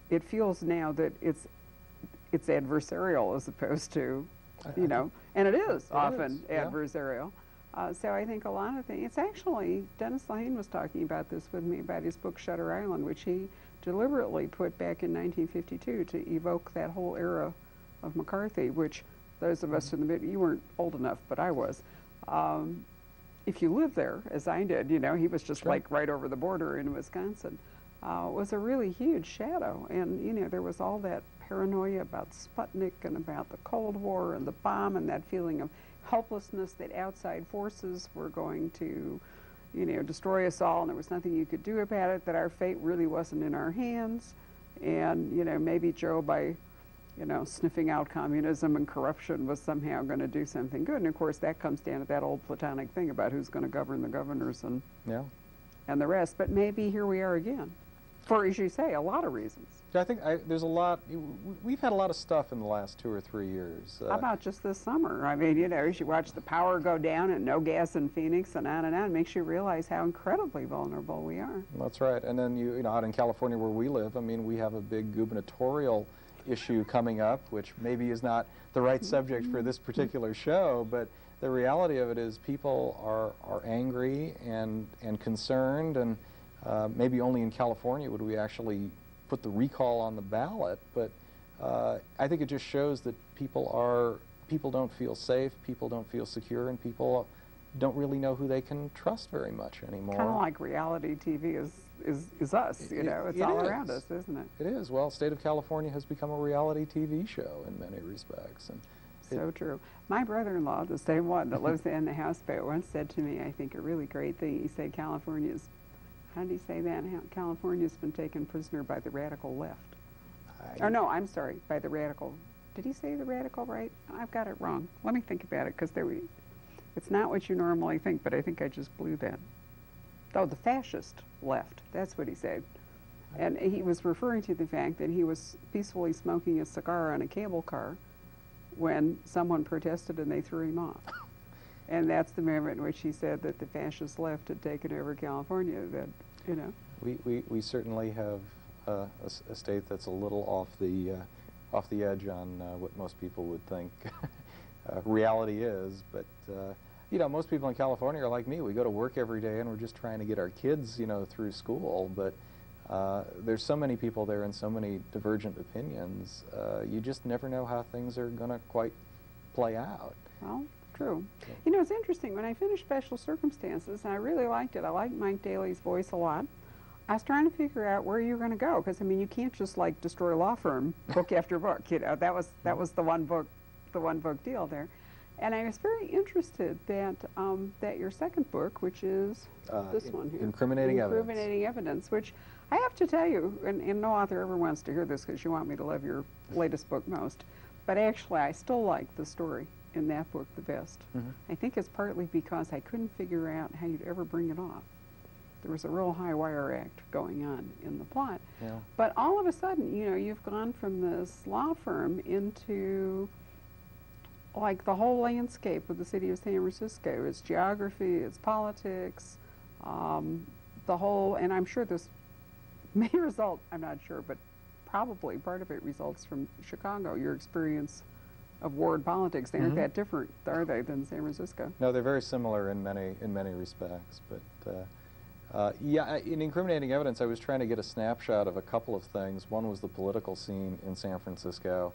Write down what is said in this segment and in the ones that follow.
it feels now that it's adversarial as opposed to, you know, and it is often adversarial. So I think a lot of things, it's actually, Dennis Lehane was talking about this with me about his book Shutter Island, which he deliberately put back in 1952 to evoke that whole era of McCarthy, which those of us in the mid, you weren't old enough, but I was. If you lived there, as I did, you know, he was just like right over the border in Wisconsin, was a really huge shadow. And, you know, there was all that paranoia about Sputnik and about the Cold War and the bomb and that feeling of helplessness that outside forces were going to, you know, destroy us all and there was nothing you could do about it, that our fate really wasn't in our hands. And, you know, maybe Joe, by, you know, sniffing out communism and corruption, was somehow going to do something good. And of course that comes down to that old Platonic thing about who's going to govern the governors and the rest. But maybe here we are again, for, as you say, a lot of reasons. Yeah, I think there's a lot, we've had a lot of stuff in the last 2 or 3 years. How about just this summer? I mean, you know, as you watch the power go down and no gas in Phoenix and on, it makes you realize how incredibly vulnerable we are. That's right. And then, you know, out in California where we live, I mean, we have a big gubernatorial issue coming up, which maybe is not the right subject for this particular show, but the reality of it is people are angry and concerned, and maybe only in California would we actually put the recall on the ballot, but I think it just shows that people don't feel safe, people don't feel secure, and people don't really know who they can trust very much anymore. Kind of like reality TV is us, you know, it's all around us, isn't it? It is. Well, State of California has become a reality TV show in many respects. And so true. My brother-in-law, the same one that lives in the houseboat, once said to me, I think, a really great thing. He said California's, how did he say that? California's been taken prisoner by the radical left. Or no, I'm sorry, by the radical. Did he say the radical right? I've got it wrong. Let me think about it, because it's not what you normally think, but I think I just blew that. Oh, the fascist left. That's what he said. And he was referring to the fact that he was peacefully smoking a cigar on a cable car when someone protested and they threw him off. And that's the moment in which he said that the fascist left had taken over California, that, you know. We certainly have a state that's a little off the edge on what most people would think reality is, but you know, most people in California are like me. We go to work every day and we're just trying to get our kids, you know, through school, but there's so many people there and so many divergent opinions. You just never know how things are going to quite play out. Well, true. You know, it's interesting. When I finished Special Circumstances, and I really liked it, I liked Mike Daly's voice a lot, I was trying to figure out where you were going to go, because, I mean, you can't just, like, destroy a law firm book after book, you know. That was the one book deal there. And I was very interested that that your second book, which is this one here, Incriminating Evidence, which I have to tell you, and no author ever wants to hear this because you want me to love your latest book most, but actually I still like the story in that book the best. I think it's partly because I couldn't figure out how you'd ever bring it off. There was a real high wire act going on in the plot. Yeah. But all of a sudden, you know, you've gone from this law firm into like the whole landscape of the city of San Francisco. Its geography, its politics, the whole, and I'm sure this may result, I'm not sure, but probably part of it results from Chicago, your experience of ward politics. They aren't that different, are they, than San Francisco? No, they're very similar in many respects, but yeah, in Incriminating Evidence, I was trying to get a snapshot of a couple of things. One was the political scene in San Francisco,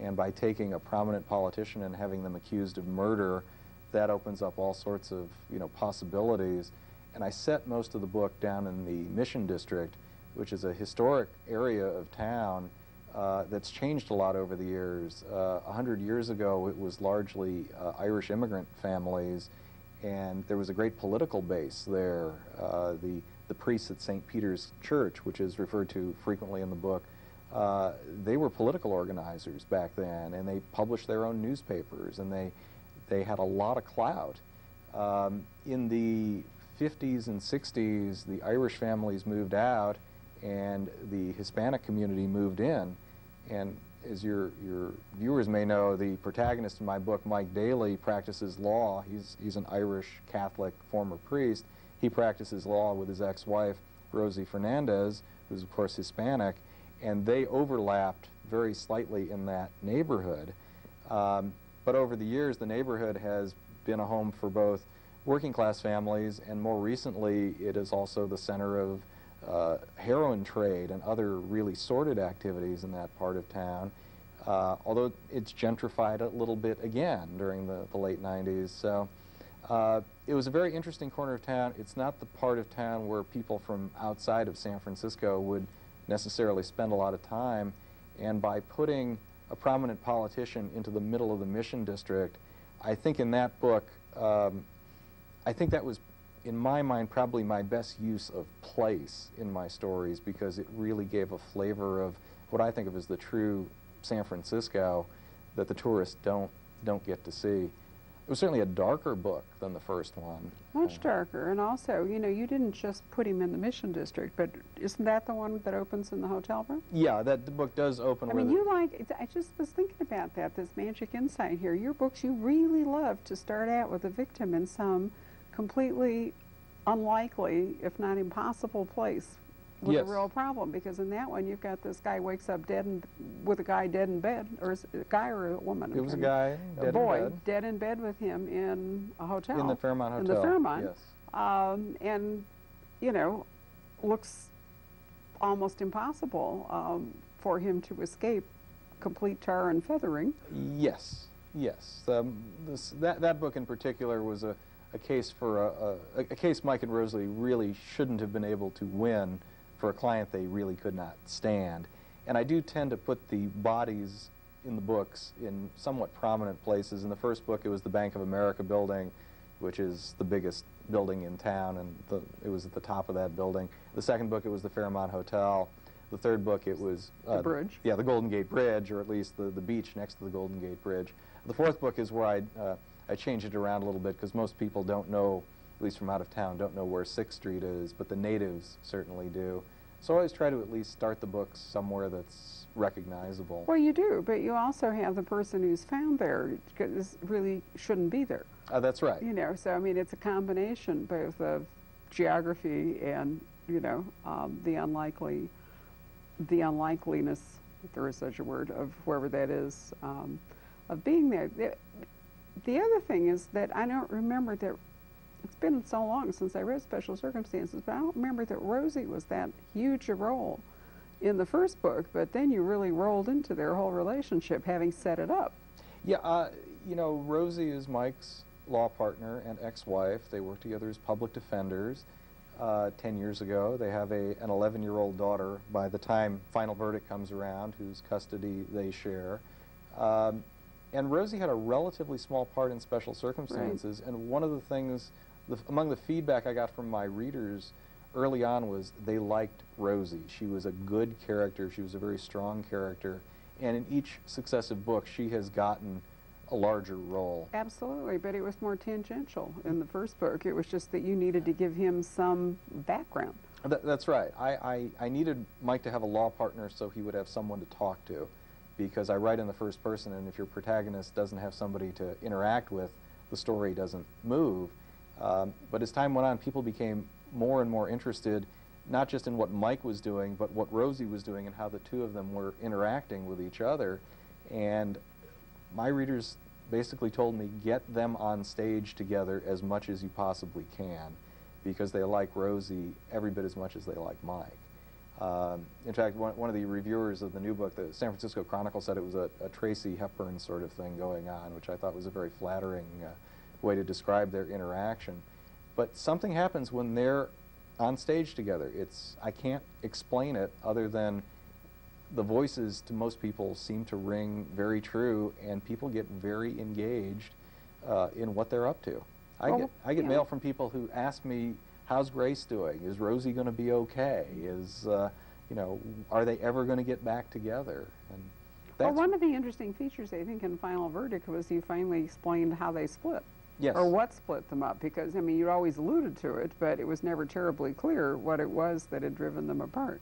and by taking a prominent politician and having them accused of murder, that opens up all sorts of, you know, possibilities. And I set most of the book down in the Mission District, which is a historic area of town that's changed a lot over the years. 100 years ago, it was largely Irish immigrant families, and there was a great political base there. The priests at St. Peter's Church, which is referred to frequently in the book, they were political organizers back then, and they published their own newspapers, and they had a lot of clout. In the 50s and 60s, the Irish families moved out, and the Hispanic community moved in. And as your viewers may know, the protagonist in my book, Mike Daly, practices law. He's an Irish Catholic former priest. He practices law with his ex-wife, Rosie Fernandez, who's of course Hispanic. and they overlapped very slightly in that neighborhood. But over the years, the neighborhood has been a home for both working class families, and more recently, it is also the center of heroin trade and other really sordid activities in that part of town, although it's gentrified a little bit again during the late 90s. So it was a very interesting corner of town. It's not the part of town where people from outside of San Francisco would necessarily spend a lot of time, and by putting a prominent politician into the middle of the Mission District, I think in that book, I think that was, in my mind, probably my best use of place in my stories, because it really gave a flavor of what I think of as the true San Francisco that the tourists don't get to see. It was certainly a darker book than the first one. Much darker, and also, you know, you didn't just put him in the Mission District, but isn't that the one that opens in the hotel room? Yeah, the book does open with... I mean, you like, I just was thinking about that, this magic insight here. Your books, you really love to start out with a victim in some completely unlikely, if not impossible place with a real problem, because in that one you've got this guy wakes up dead with a guy dead in bed, or is it a guy or a woman? It was a guy, a boy, dead in bed with him in a hotel. In the Fairmont Hotel. In the Fairmont. Yes. And, you know, looks almost impossible for him to escape complete tar and feathering. Yes, yes. That book in particular was a case for a case Mike and Rosalie really shouldn't have been able to win for a client they really could not stand. And I do tend to put the bodies in the books in somewhat prominent places. In the first book, it was the Bank of America building, which is the biggest building in town, and it was at the top of that building. The second book, it was the Fairmont Hotel. The third book, it was... the bridge. Yeah, the Golden Gate Bridge, or at least the beach next to the Golden Gate Bridge. The fourth book is where I changed it around a little bit, because most people don't know, at least from out of town, don't know where 6th Street is, but the natives certainly do. So I always try to at least start the books somewhere that's recognizable. Well, you do, but you also have the person who's found there, because really shouldn't be there. That's right. You know, so I mean, it's a combination both of geography and, you know, the unlikeliness, if there is such a word, of whoever that is, of being there. The other thing is that I don't remember that, it's been so long since I read Special Circumstances, but I don't remember that Rosie was that huge a role in the first book, but then you really rolled into their whole relationship, having set it up. Yeah, you know, Rosie is Mike's law partner and ex-wife. They work together as public defenders. 10 years ago, they have an 11-year-old daughter by the time final verdict comes around, whose custody they share. And Rosie had a relatively small part in Special Circumstances, right. And one of the things, among the feedback I got from my readers early on, was they liked Rosie. She was a good character, she was a very strong character, and in each successive book she has gotten a larger role. Absolutely, but it was more tangential in the first book. It was just that you needed to give him some background. That's right. I needed Mike to have a law partner so he would have someone to talk to, because I write in the first person, and if your protagonist doesn't have somebody to interact with, the story doesn't move. But as time went on, people became more and more interested, not just in what Mike was doing, but what Rosie was doing and how the two of them were interacting with each other. And my readers basically told me, get them on stage together as much as you possibly can, because they like Rosie every bit as much as they like Mike. In fact, one of the reviewers of the new book, the San Francisco Chronicle, said it was a Tracy Hepburn sort of thing going on, which I thought was a very flattering way to describe their interaction. But something happens when they're on stage together. I can't explain it other than the voices to most people seem to ring very true, and people get very engaged in what they're up to. I get mail from people who ask me, how's Grace doing? Is Rosie going to be okay? You know, are they ever going to get back together? And well, one of the interesting features, I think, in Final Verdict was you finally explained how they split. Yes. Or what split them up, because, I mean, you always alluded to it, but it was never terribly clear what it was that had driven them apart.